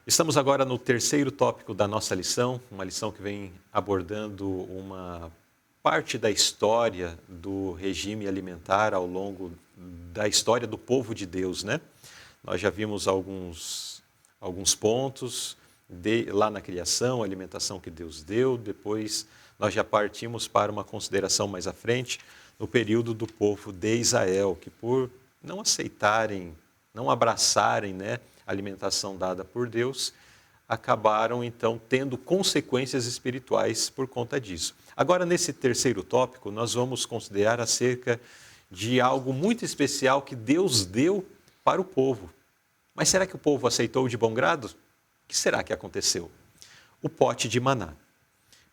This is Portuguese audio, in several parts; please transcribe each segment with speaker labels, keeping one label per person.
Speaker 1: Estamos agora no terceiro tópico da nossa lição, uma lição que vem abordando uma parte da história do regime alimentar ao longo da história do povo de Deus, né? Nós já vimos alguns pontos lá na criação, a alimentação que Deus deu, depois nós já partimos para uma consideração mais à frente, no período do povo de Israel, que por não aceitarem, não abraçarem, né, a alimentação dada por Deus, acabaram então tendo consequências espirituais por conta disso. Agora, nesse terceiro tópico, nós vamos considerar acerca de algo muito especial que Deus deu para o povo. Mas será que o povo aceitou de bom grado? O que será que aconteceu? O pote de maná.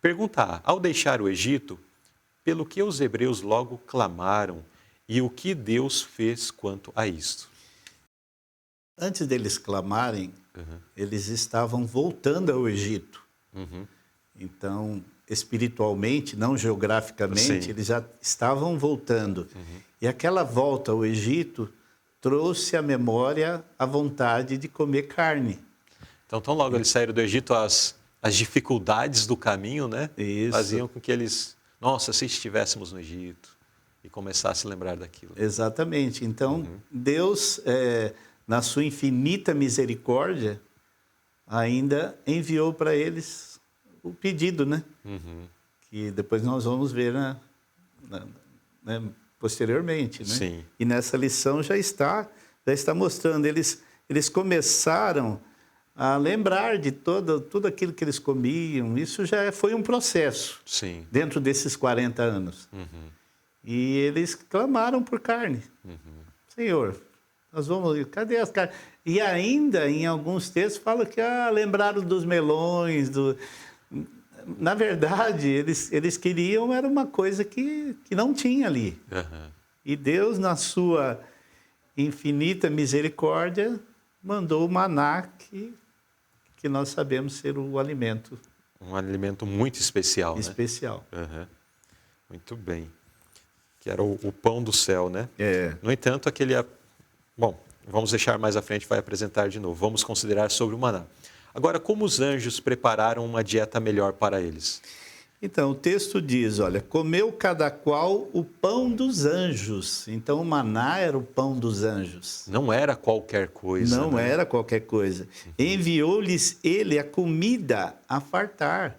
Speaker 1: Pergunta A: ao deixar o Egito, pelo que os hebreus logo clamaram e o que Deus fez quanto a isto?
Speaker 2: Antes deles clamarem, eles estavam voltando ao Egito. Então, espiritualmente, não geograficamente,
Speaker 1: Sim.
Speaker 2: eles já estavam voltando. E aquela volta ao Egito trouxe à memória a vontade de comer carne.
Speaker 1: Então, tão logo eles saíram do Egito, as dificuldades do caminho, né,
Speaker 2: Isso.
Speaker 1: faziam com que eles, nossa, se estivéssemos no Egito, e começassem a lembrar daquilo.
Speaker 2: Exatamente. Então, Deus, na sua infinita misericórdia, ainda enviou para eles o pedido, né? Que depois nós vamos ver né, posteriormente, né?
Speaker 1: Sim.
Speaker 2: E nessa lição já está mostrando, eles começaram a lembrar de tudo aquilo que eles comiam. Isso já foi um processo.
Speaker 1: Sim.
Speaker 2: Dentro desses 40 anos. E eles clamaram por carne. Senhor, nós vamos... Cadê as carnes? E ainda, em alguns textos, fala que lembraram dos melões. Na verdade, eles queriam, era uma coisa que não tinha ali. E Deus, na sua infinita misericórdia, mandou o maná, que nós sabemos ser o alimento.
Speaker 1: Um alimento muito especial,
Speaker 2: Especial.
Speaker 1: né? Muito bem. Que era o pão do céu, né? No entanto, Bom, vamos deixar mais à frente, vai apresentar de novo. Vamos considerar sobre o maná. Agora, como os anjos prepararam uma dieta melhor para eles?
Speaker 2: Então, o texto diz, olha, comeu cada qual o pão dos anjos. Então, o maná era o pão dos anjos.
Speaker 1: Não era qualquer coisa,
Speaker 2: Não
Speaker 1: né?
Speaker 2: era qualquer coisa. Enviou-lhes ele a comida a fartar.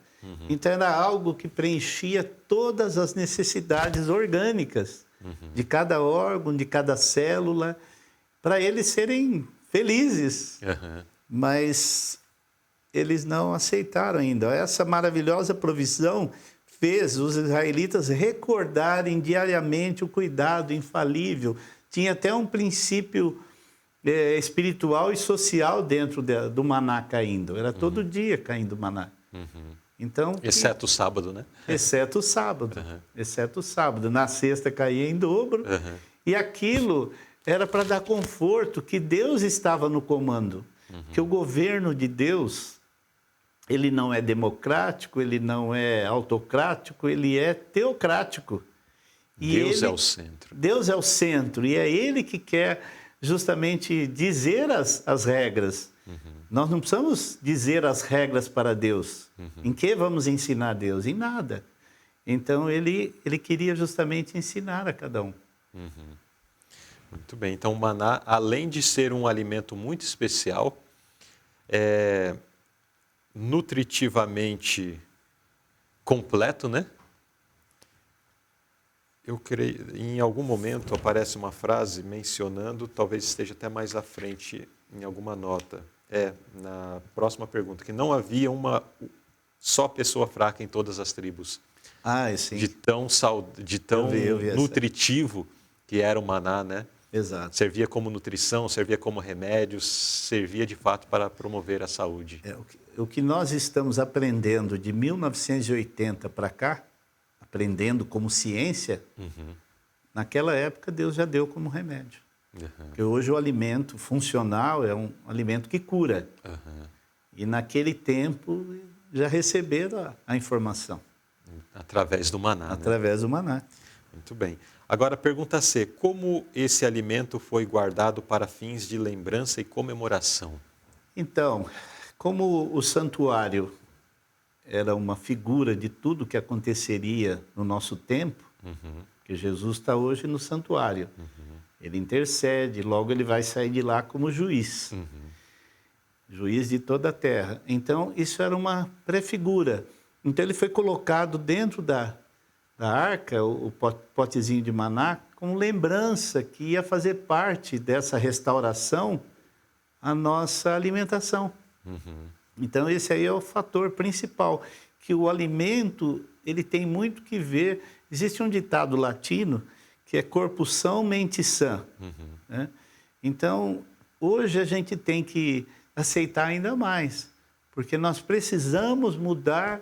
Speaker 2: Então, era algo que preenchia todas as necessidades orgânicas de cada órgão, de cada célula, para eles serem felizes. Mas eles não aceitaram ainda. Essa maravilhosa provisão fez os israelitas recordarem diariamente o cuidado infalível. Tinha até um princípio espiritual e social dentro do maná caindo. Era todo dia caindo maná. Então,
Speaker 1: exceto o sábado, né?
Speaker 2: Exceto o sábado. Exceto o sábado. Na sexta caía em dobro. E aquilo era para dar conforto, que Deus estava no comando. Que o governo de Deus, ele não é democrático, ele não é autocrático, ele é teocrático. E
Speaker 1: Deus é o centro.
Speaker 2: Deus é o centro, e é ele que quer justamente dizer as regras. Nós não precisamos dizer as regras para Deus. Em que vamos ensinar Deus? Em nada. Então, ele queria justamente ensinar a cada um.
Speaker 1: Muito bem. Então, o maná, além de ser um alimento muito especial, nutritivamente completo, né? Eu creio, em algum momento aparece uma frase mencionando, talvez esteja até mais à frente em alguma nota, na próxima pergunta, que não havia uma só pessoa fraca em todas as tribos.
Speaker 2: Sim.
Speaker 1: De tão
Speaker 2: eu vi
Speaker 1: nutritivo que era o maná, né?
Speaker 2: Exato.
Speaker 1: Servia como nutrição, servia como remédio, servia de fato para promover a saúde.
Speaker 2: O que nós estamos aprendendo de 1980 para cá, aprendendo como ciência, naquela época Deus já deu como remédio. Porque hoje o alimento funcional é um alimento que cura. E naquele tempo já receberam a informação.
Speaker 1: Através do maná.
Speaker 2: Através do maná.
Speaker 1: Muito bem. Agora, pergunta C. Como esse alimento foi guardado para fins de lembrança e comemoração?
Speaker 2: Então, como o santuário era uma figura de tudo que aconteceria no nosso tempo, que Jesus está hoje no santuário. Ele intercede, logo ele vai sair de lá como juiz. Juiz de toda a terra. Então, isso era uma prefigura. Então, ele foi colocado dentro da arca, o potezinho de maná, como lembrança que ia fazer parte dessa restauração a nossa alimentação. Então, esse aí é o fator principal, que o alimento ele tem muito que ver. Existe um ditado latino que é corpo são, mente sã. Né? Então, hoje a gente tem que aceitar ainda mais, porque nós precisamos mudar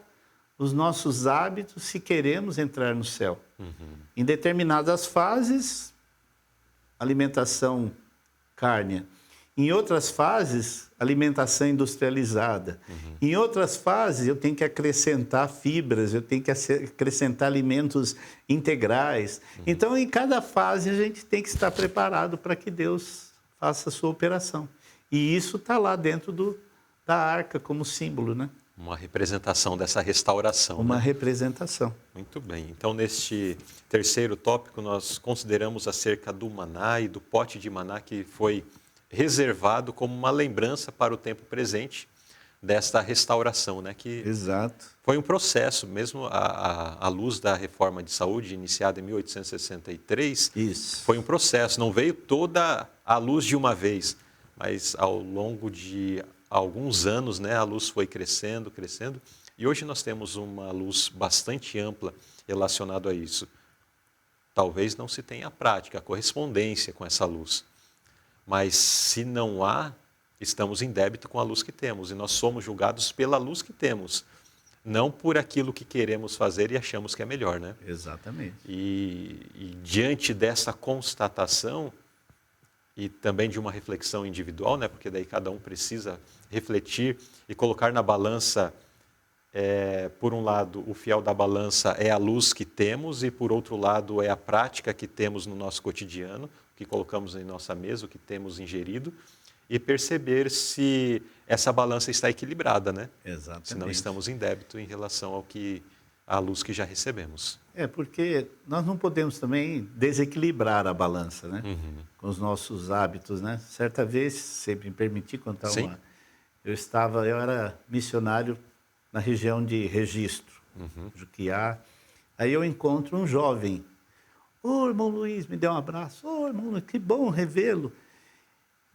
Speaker 2: os nossos hábitos se queremos entrar no céu. Em determinadas fases, alimentação cárnea. Em outras fases, alimentação industrializada. Em outras fases, eu tenho que acrescentar fibras, eu tenho que acrescentar alimentos integrais. Então, em cada fase, a gente tem que estar preparado para que Deus faça a sua operação. E isso está lá dentro da arca como símbolo, né?
Speaker 1: Uma representação dessa restauração.
Speaker 2: Uma
Speaker 1: né?
Speaker 2: representação.
Speaker 1: Muito bem. Então, neste terceiro tópico, nós consideramos acerca do maná e do pote de maná que foi reservado como uma lembrança para o tempo presente desta restauração, né? Que
Speaker 2: Exato.
Speaker 1: foi um processo, mesmo à luz da reforma de saúde iniciada em 1863.
Speaker 2: Isso.
Speaker 1: Foi um processo, não veio toda a luz de uma vez, mas ao longo de alguns anos, né, a luz foi crescendo, crescendo, e hoje nós temos uma luz bastante ampla relacionada a isso. Talvez não se tenha a prática, a correspondência com essa luz, mas se não há, estamos em débito com a luz que temos, e nós somos julgados pela luz que temos, não por aquilo que queremos fazer e achamos que é melhor, né?
Speaker 2: Exatamente.
Speaker 1: E diante dessa constatação, e também de uma reflexão individual, né? Porque daí cada um precisa refletir e colocar na balança, por um lado, o fiel da balança é a luz que temos e, por outro lado, é a prática que temos no nosso cotidiano, o que colocamos em nossa mesa, o que temos ingerido, e perceber se essa balança está equilibrada, né?
Speaker 2: Exatamente.
Speaker 1: Se não estamos em débito em relação à luz que já recebemos.
Speaker 2: Porque nós não podemos também desequilibrar a balança, né? Com os nossos hábitos, né? Certa vez, se me permitir contar
Speaker 1: Sim.
Speaker 2: eu era missionário na região de Registro, Juquiá. Aí eu encontro um jovem. Ô, irmão Luiz, me deu um abraço. Ô, irmão Luiz, que bom revê-lo.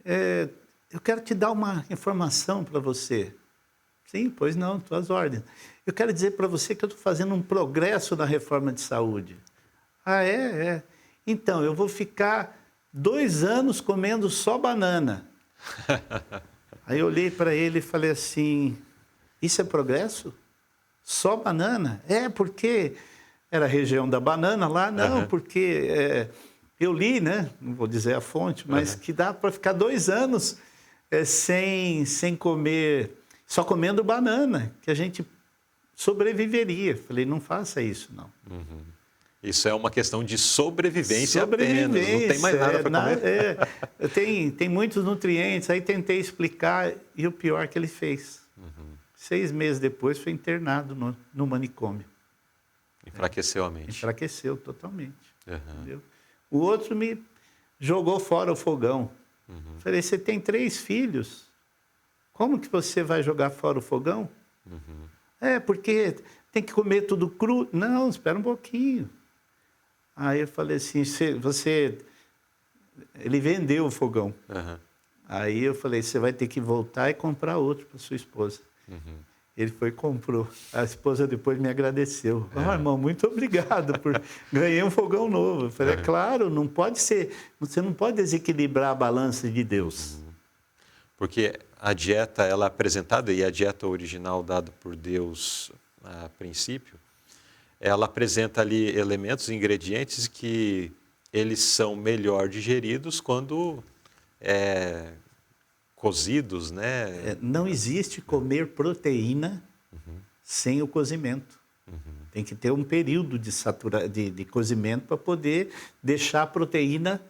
Speaker 2: Eu quero te dar uma informação para você. Sim, pois não, tuas ordens. Eu quero dizer para você que eu estou fazendo um progresso na reforma de saúde. Ah, é? Então, eu vou ficar 2 anos comendo só banana. Aí eu olhei para ele e falei assim, isso é progresso? Só banana? Porque era a região da banana lá? Não, porque eu li, né? Não vou dizer a fonte, mas que dá para ficar 2 anos sem comer, só comendo banana, que a gente sobreviveria. Falei, não faça isso, não.
Speaker 1: Isso é uma questão de sobrevivência apenas, não tem mais nada para comer.
Speaker 2: Tem muitos nutrientes, aí tentei explicar, e o pior que ele fez. 6 meses depois foi internado no manicômio.
Speaker 1: Enfraqueceu a mente.
Speaker 2: Enfraqueceu totalmente. Entendeu? O outro me jogou fora o fogão. Falei, você tem 3 filhos, como que você vai jogar fora o fogão? Porque tem que comer tudo cru. Não, espera um pouquinho. Aí eu falei assim, ele vendeu o fogão. Aí eu falei, você vai ter que voltar e comprar outro para sua esposa. Ele foi e comprou. A esposa depois me agradeceu. Irmão, muito obrigado, ganhei um fogão novo. Eu falei, claro, não pode ser, você não pode desequilibrar a balança de Deus.
Speaker 1: Porque a dieta, ela é apresentada, e a dieta original dada por Deus a princípio, ela apresenta ali elementos, ingredientes que eles são melhor digeridos quando cozidos, né?
Speaker 2: Não existe comer proteína sem o cozimento. Tem que ter um período de cozimento para poder deixar a proteína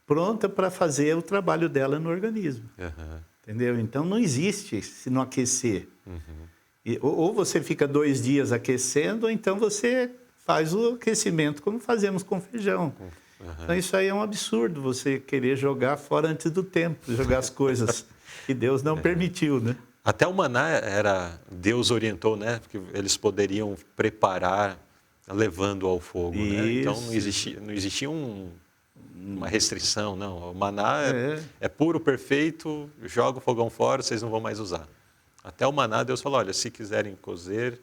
Speaker 2: pronta para fazer o trabalho dela no organismo. Entendeu? Então não existe se não aquecer. Ou você fica 2 dias aquecendo, ou então você faz o aquecimento como fazemos com feijão. Então isso aí é um absurdo, você querer jogar fora antes do tempo, jogar as coisas que Deus não permitiu, né?
Speaker 1: Até o maná Deus orientou, né? Que eles poderiam preparar levando ao fogo, né? Então não existia uma restrição, não. O maná é puro, perfeito, joga o fogão fora, vocês não vão mais usar. Até o maná, Deus falou, olha, se quiserem cozeiam.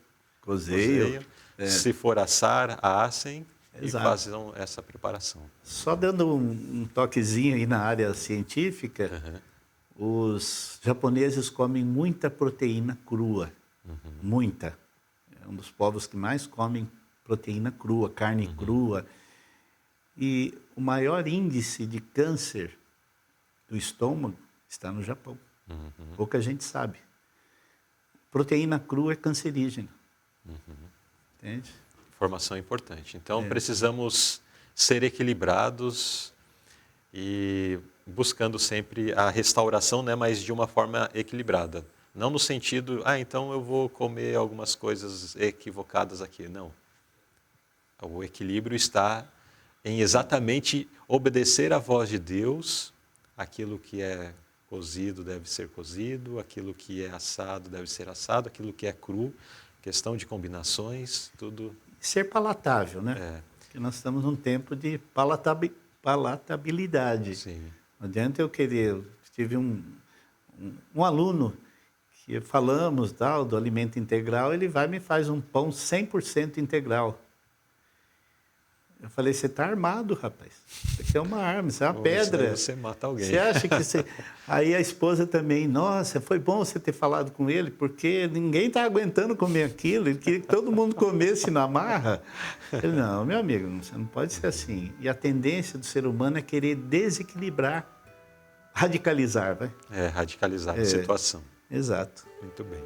Speaker 1: Se for assar, assem e façam essa preparação.
Speaker 2: Só dando um toquezinho aí na área científica, os japoneses comem muita proteína crua, muita. É um dos povos que mais comem proteína crua, carne crua. E o maior índice de câncer do estômago está no Japão. Pouca gente sabe. Proteína crua é cancerígena. Entende?
Speaker 1: Informação importante. Então, precisamos ser equilibrados e buscando sempre a restauração, né, mas de uma forma equilibrada. Não no sentido, então eu vou comer algumas coisas equivocadas aqui. Não. O equilíbrio está em exatamente obedecer à voz de Deus, aquilo que é cozido deve ser cozido, aquilo que é assado deve ser assado, aquilo que é cru, questão de combinações, tudo.
Speaker 2: Ser palatável, né? Porque nós estamos num tempo de palatabilidade.
Speaker 1: Sim.
Speaker 2: Não adianta eu querer. Eu tive um aluno que falamos do alimento integral, ele vai e me faz um pão 100% integral. Eu falei, você está armado, rapaz. Isso aqui é uma arma, isso é uma pedra.
Speaker 1: Você mata alguém.
Speaker 2: Você acha que você... Aí a esposa também, nossa, foi bom você ter falado com ele, porque ninguém está aguentando comer aquilo, ele queria que todo mundo comesse na marra. Eu, não, meu amigo, você não pode ser assim. E a tendência do ser humano é querer desequilibrar, radicalizar, vai?
Speaker 1: Radicalizar a situação.
Speaker 2: Exato.
Speaker 1: Muito bem.